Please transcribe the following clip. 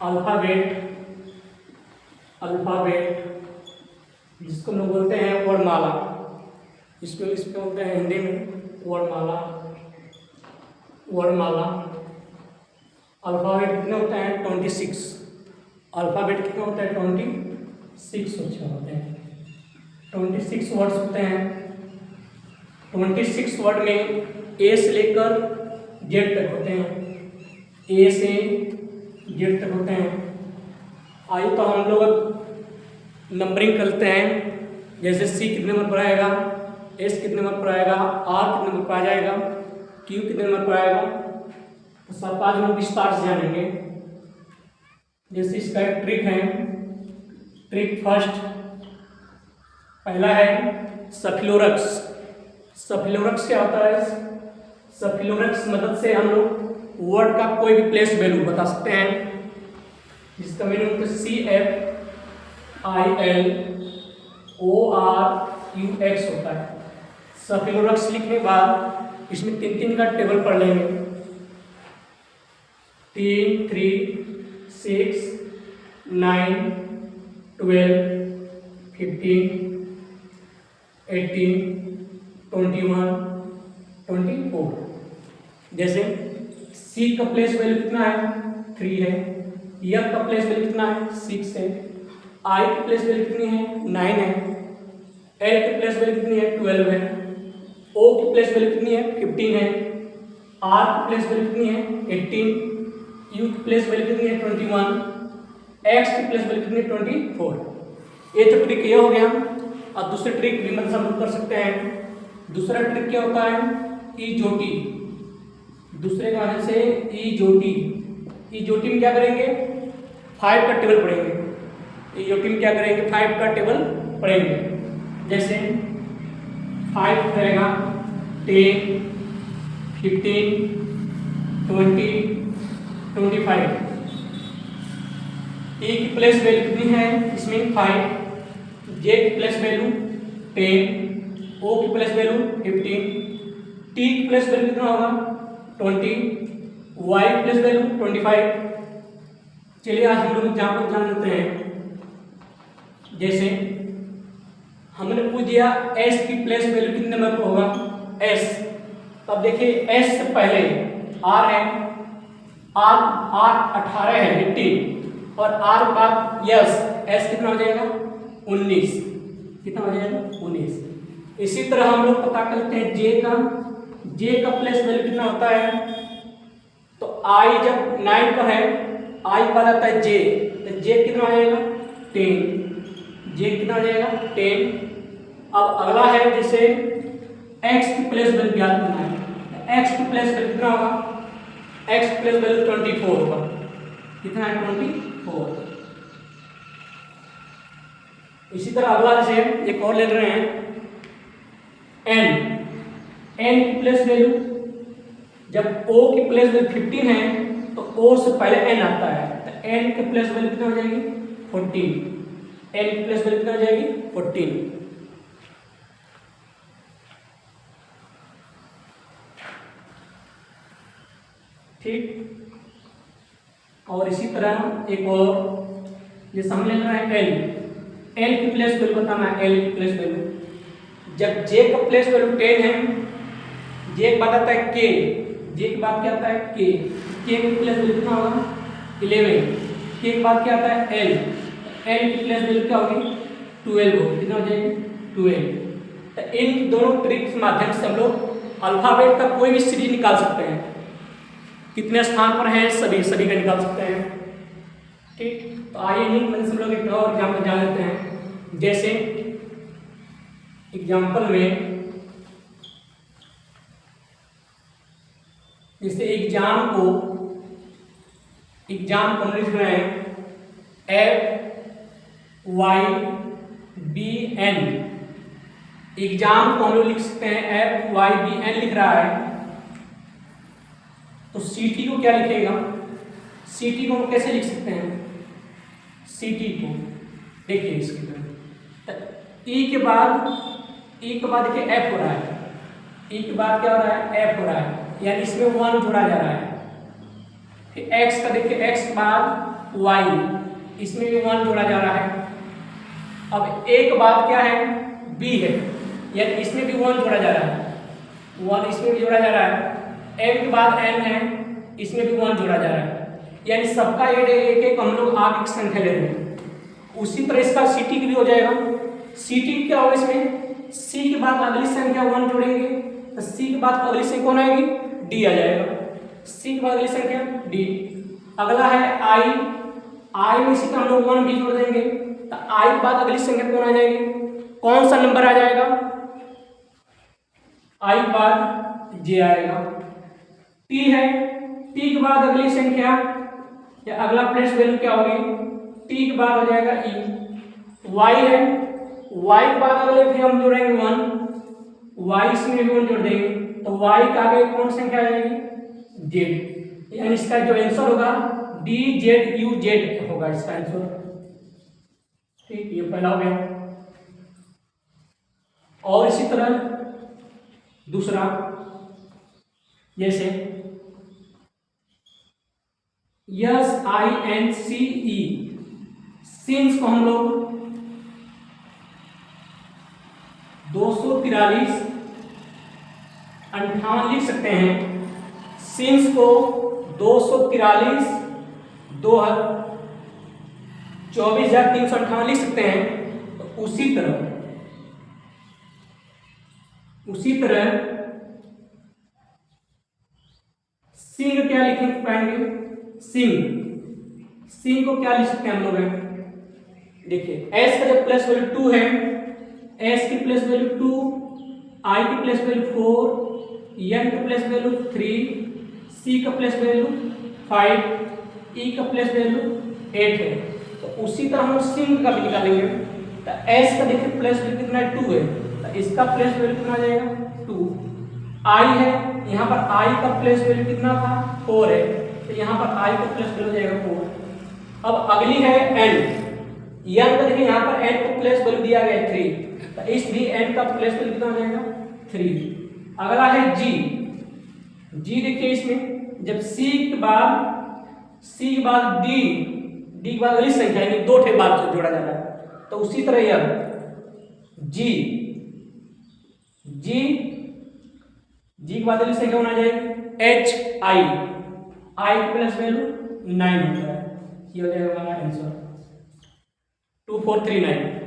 Alphabet, alphabet जिसको हम लोग बोलते हैं वर्णमाला, इसको बोलते हैं हिंदी में वर्णमाला। वर्णमाला अल्फ़ाबेट कितने होते हैं 26। अल्फ़ाबेट कितने होते हैं 26 होते हैं। 26 वर्ड्स होते हैं। 26 वर्ड में ए से लेकर जेड तक होते हैं। ए से जेड तक होते हैं। आइए तो हम लोग नंबरिंग करते हैं। जैसे सी कितने नंबर पर आएगा, एस कितने नंबर पर आएगा, आर कितने नंबर पर आ जाएगा, क्यू कितने नंबर पर आएगा, तो सब आज हम लोग विस्तार से जानेंगे। जैसे इसका एक ट्रिक है। ट्रिक फर्स्ट पहला है सफिलोरक्स। सफिलोरक्स क्या होता है? सफिलोरक्स मदद से हम लोग वर्ड का कोई भी प्लेस वैल्यू बता सकते हैं, जिसका मीनिंग CFILORUX होता है। सफिलोरक्स लिखने के बाद इसमें 3 का टेबल पढ़ लेंगे। 3, 3, 6, 9, 12, 15, 18, 21, 24। जैसे सी का प्लेस वैल्यू कितना है 3 है, एफ का प्लेस वैल्यू कितना है 6 है, आई की प्लेस वैल्यू कितनी है 9 है, एल की प्लेस वैल्यू कितनी है 12 है, ओ की प्लेस वैल्यू कितनी है 15 है, आर की प्लेस वैल्यू कितनी है 18, यू की प्लेस वैल्यू कितनी है 21, एक्स की प्लेस वैल्यू कितनी है 24। ये तो ट्रिक ये हो गया। और दूसरे ट्रिक भी मतलब हम लोग कर सकते हैं। दूसरा ट्रिक क्या होता है ईजोटी। दूसरे गाने से ईजोटी। ईजोटी में क्या करेंगे 5 का टेबल पढ़ेंगे। ईजोटी में क्या करेंगे 5 का टेबल पढ़ेंगे। जैसे 5 रहेगा 10, 15, 20, 25। ए की प्लेस वैल्यू कितनी है इसमें 5, जे की प्लेस वैल्यू 10, ओ की प्लेस वैल्यू 15, टी की प्लेस वैल्यू कितना होगा 20, वाई की प्लेस वैल्यू 25। चलिए आज हम लोग एग्जाम्पल जान लेते हैं। जैसे हमने पूछ दिया एस की प्लेस वैल्यू कितने नंबर पर होगा एस। तब देखिए एस से पहले आर है, आर 18 है 18, और आर के बाद यस एस कितना हो जाएगा 19। कितना हो जाएगा 19। इसी तरह हम लोग पता करते हैं जे का प्लेस वैल्यू कितना होता है। तो आई जब 9 पर है, आई का आता है जे, तो जे कितना हो जाएगा 10। जे कितना हो जाएगा 10। अब अगला है जैसे एक्स की प्लेस वैल्यू ज्ञात करना है। एक्स की प्लेस वैल्यू कितना होगा, एक्स की प्लेस वैल्यू 24 होगा। कितना है 24। इसी तरह अगला जैसे एक और ले रहे हैं एन की प्लेस वैल्यू। जब ओ की प्लेस वैल्यू 15 है तो ओ से पहले एन आता है, तो एन की प्लेस वैल्यू कितना हो जाएगी 14। एन की प्लेस वैल्यू कितना हो जाएगी 14। ठीक। और इसी तरह एक और जैसे हम ले रहे हैं एल की प्लेस वैल्यू बताना है। एल की प्लेस वैल्यू जब जे का प्लेस वैल्यू 10 है, जे के बाद आता है के, जे के बाद क्या आता है के की प्लेस वैल्यू कितना होगा 11। के के बाद क्या आता है एल की प्लेस वैल्यू क्या होगी 12 होगी। कितना हो जाएगी 12। तो इन दोनों ट्रिक के माध्यम से हम लोग अल्फाबेट का कोई भी सीरीज निकाल सकते हैं। कितने स्थान पर है सभी का निकाल सकते हैं। ठीक। तो आइए हम लोग एक और एग्जाम्पल जान लेते हैं। जैसे एग्जाम्पल में जैसे एग्जाम को लिख रहे हैं FYBN। एग्जाम को हम लोग लिख सकते हैं FYBN लिख रहा है, तो CT को क्या लिखेगा, CT को हम कैसे लिख सकते हैं। CT को देखिए इसकी तरह ई के बाद देखिए F हो रहा है, ई के बाद क्या हो रहा है F हो रहा है, यानी इसमें 1 जोड़ा जा रहा है। फिर x का देखिए x के बाद y, इसमें भी 1 जोड़ा जा रहा है। अब a के बाद क्या है, b है, यानी इसमें भी 1 जोड़ा जा रहा है, 1 इसमें भी जोड़ा जा रहा है। m के बाद n है, इसमें भी 1 जोड़ा जा रहा है, यानी सबका एक एक हम लोग आगे की संख्या ले रहे हैं। उसी तरह इसका ct भी हो जाएगा। ct क्या होगा, इसमें c के बाद अगली संख्या 1 जोड़ेंगे तो c के बाद अगली संख्या कौन आएगी, d आ जाएगा। c के बाद अगली संख्या d। अगला है i में इसी तरह हम लोग 1 भी जोड़ देंगे तो i के बाद अगली संख्या कौन आ जाएगी, कौन सा नंबर आ जाएगा, i के बाद j आएगा। t है, t के बाद अगली संख्या या अगला प्लेस वैल्यू क्या होगी, t के बाद हो जाएगा e। y है, y के बाद अगले फिर हम जोड़ेंगे 1, y इसमें भी 1 जोड़ देंगे तो y के आगे कौन संख्या आ जाएगी, z, यानी इसका जो आंसर होगा DZUZ होगा इसका आंसर। ठीक, ये पहला हो गया। और इसी तरह दूसरा, जैसे SINCE, सिंस को हम लोग 243 58 लिख सकते हैं। सिंस को 243 24,358 लिख सकते हैं। तो उसी तरह सिंह क्या लिख पाएंगे, सिंह को क्या लिख सकते हैं हम लोग, देखिए s का जब प्लस वैल्यू 2 है, s की प्लस वैल्यू 2, i की प्लस वैल्यू 4, n का प्लस वैल्यू 3, c का प्लस वैल्यू 5, e का प्लस वैल्यू 8 है। तो उसी तरह हम सिंह का भी निकालेंगे तो s का देखिए प्लस वैल्यू कितना है, 2 है, तो इसका प्लस वैल्यू कितना आ जाएगा, 2। i है, यहाँ पर i का प्लस वैल्यू कितना था, 4 है, तो यहाँ पर i का प्लस वैल्यू हो जाएगा 4। अब अगली है n का देखिए यहाँ पर n को प्लस वैल्यू दिया गया है 3, तो इसलिए n का प्लस वैल्यू कितना हो जाएगा, 3। अगला है g देखिए इसमें जब c के बाद d के बाद अगली संख्या यानी 2 ठे बाद जोड़ा जा रहा है, तो उसी तरह यह g के बाद अगली संख्या होना जाएगी hi की प्लस वैल्यू 9 होता है। ये हो जाएगा हमारा आंसर 2439।